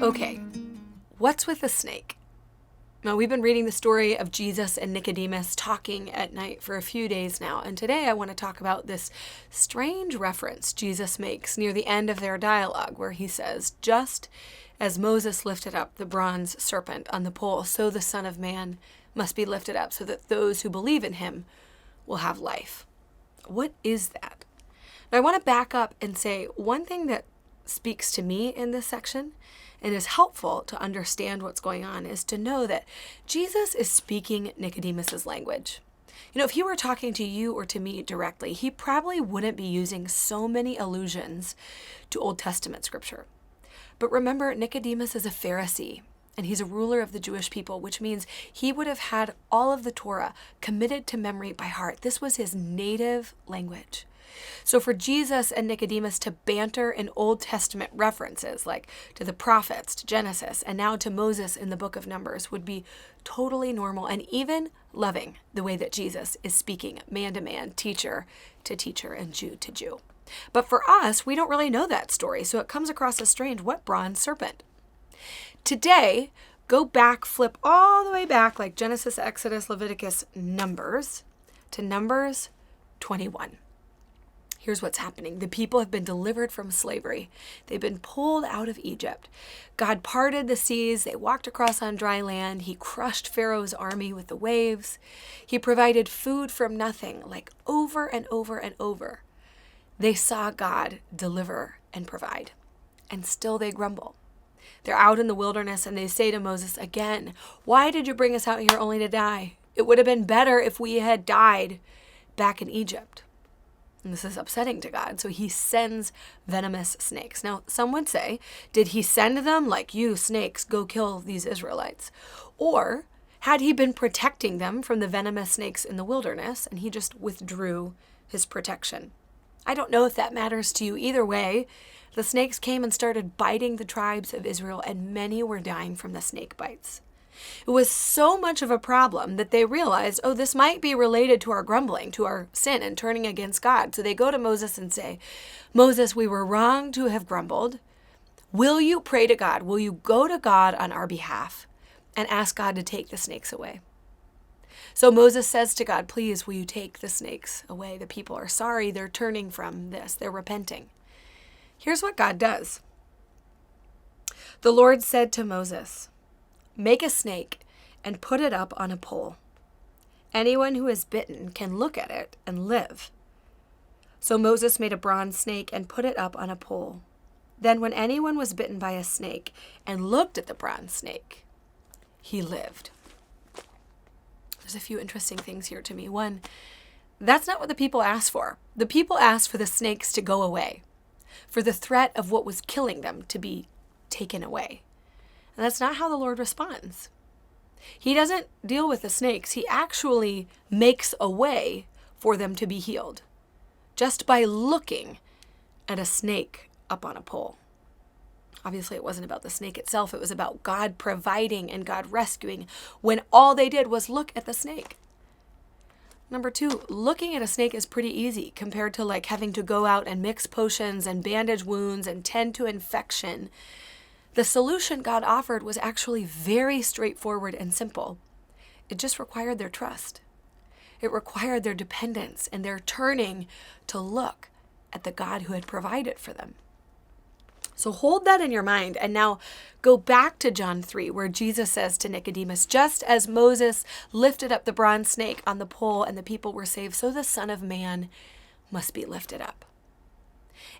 Okay, what's with the snake? Now, we've been reading the story of Jesus and Nicodemus talking at night for a few days now, and today I want to talk about this strange reference Jesus makes near the end of their dialogue where he says, "Just as Moses lifted up the bronze serpent on the pole, so the Son of Man must be lifted up so that those who believe in him will have life." What is that? Now, I want to back up and say one thing that speaks to me in this section and is helpful to understand what's going on is to know that Jesus is speaking Nicodemus's language. If he were talking to you or to me directly, he probably wouldn't be using so many allusions to Old Testament scripture. But remember, Nicodemus is a Pharisee, and he's a ruler of the Jewish people, which means he would have had all of the Torah committed to memory by heart. This was his native language. So for Jesus and Nicodemus to banter in Old Testament references, like to the prophets, to Genesis, and now to Moses in the book of Numbers, would be totally normal and even loving the way that Jesus is speaking man to man, teacher to teacher, and Jew to Jew. But for us, we don't really know that story, so it comes across as strange. What bronze serpent? Today, go back, flip all the way back, like Genesis, Exodus, Leviticus, Numbers, to Numbers 21. Here's what's happening. The people have been delivered from slavery. They've been pulled out of Egypt. God parted the seas. They walked across on dry land. He crushed Pharaoh's army with the waves. He provided food from nothing, like over and over and over. They saw God deliver and provide, and still they grumble. They're out in the wilderness and they say to Moses again, "Why did you bring us out here only to die? It would have been better if we had died back in Egypt." And this is upsetting to God, so he sends venomous snakes. Now, some would say, did he send them like, "You snakes, go kill these Israelites"? Or had he been protecting them from the venomous snakes in the wilderness and he just withdrew his protection? I don't know if that matters to you. Either way, the snakes came and started biting the tribes of Israel, and many were dying from the snake bites. It was so much of a problem that they realized, this might be related to our grumbling, to our sin and turning against God. So they go to Moses and say, "Moses, we were wrong to have grumbled. Will you pray to God? Will you go to God on our behalf and ask God to take the snakes away?" So Moses says to God, "Please, will you take the snakes away? The people are sorry. They're turning from this. They're repenting." Here's what God does. The Lord said to Moses, "Make a snake and put it up on a pole. Anyone who is bitten can look at it and live." So Moses made a bronze snake and put it up on a pole. Then when anyone was bitten by a snake and looked at the bronze snake, he lived. There's a few interesting things here to me. One, that's not what the people asked for. The people asked for the snakes to go away, for the threat of what was killing them to be taken away. And that's not how the Lord responds. He doesn't deal with the snakes. He actually makes a way for them to be healed just by looking at a snake up on a pole. Obviously, it wasn't about the snake itself. It was about God providing and God rescuing when all they did was look at the snake. Number two, looking at a snake is pretty easy compared to having to go out and mix potions and bandage wounds and tend to infection. The solution God offered was actually very straightforward and simple. It just required their trust. It required their dependence and their turning to look at the God who had provided for them. So hold that in your mind and now go back to John 3 where Jesus says to Nicodemus, "Just as Moses lifted up the bronze snake on the pole and the people were saved, so the Son of Man must be lifted up."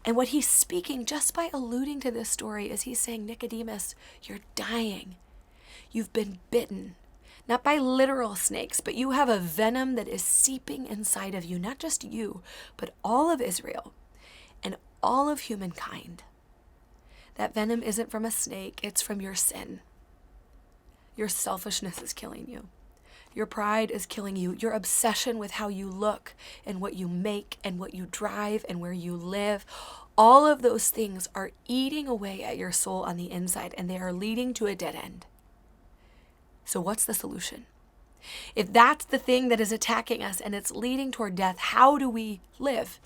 And what he's speaking just by alluding to this story is he's saying, Nicodemus, you're dying. You've been bitten, not by literal snakes, but you have a venom that is seeping inside of you, not just you, but all of Israel and all of humankind. That venom isn't from a snake, it's from your sin. Your selfishness is killing you. Your pride is killing you. Your obsession with how you look and what you make and what you drive and where you live, all of those things are eating away at your soul on the inside, and they are leading to a dead end. So what's the solution? If that's the thing that is attacking us and it's leading toward death, how do we live?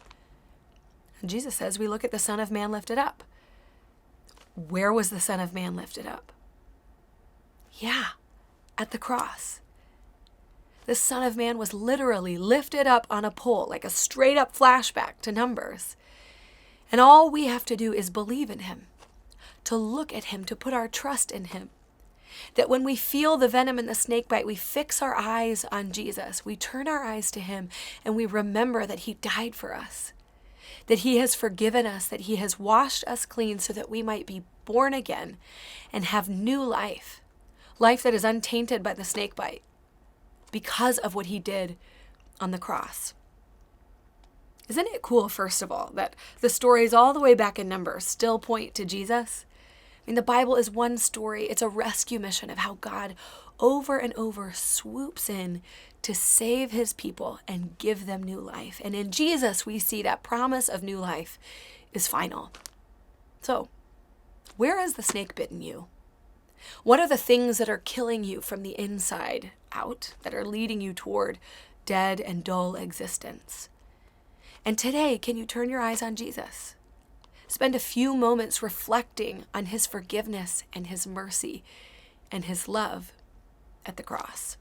And Jesus says we look at the Son of Man lifted up. Where was the Son of Man lifted up? Yeah, at the cross. The Son of Man was literally lifted up on a pole, like a straight up flashback to Numbers. And all we have to do is believe in him, to look at him, to put our trust in him. That when we feel the venom and the snake bite, we fix our eyes on Jesus. We turn our eyes to him and we remember that he died for us, that he has forgiven us, that he has washed us clean so that we might be born again and have new life, life that is untainted by the snake bite because of what he did on the cross. Isn't it cool, first of all, that the stories all the way back in Numbers still point to Jesus? I mean, the Bible is one story. It's a rescue mission of how God over and over swoops in to save his people and give them new life. And in Jesus, we see that promise of new life is final. So, where has the snake bitten you? What are the things that are killing you from the inside out, that are leading you toward dead and dull existence? And today, can you turn your eyes on Jesus? Spend a few moments reflecting on his forgiveness and his mercy and his love at the cross.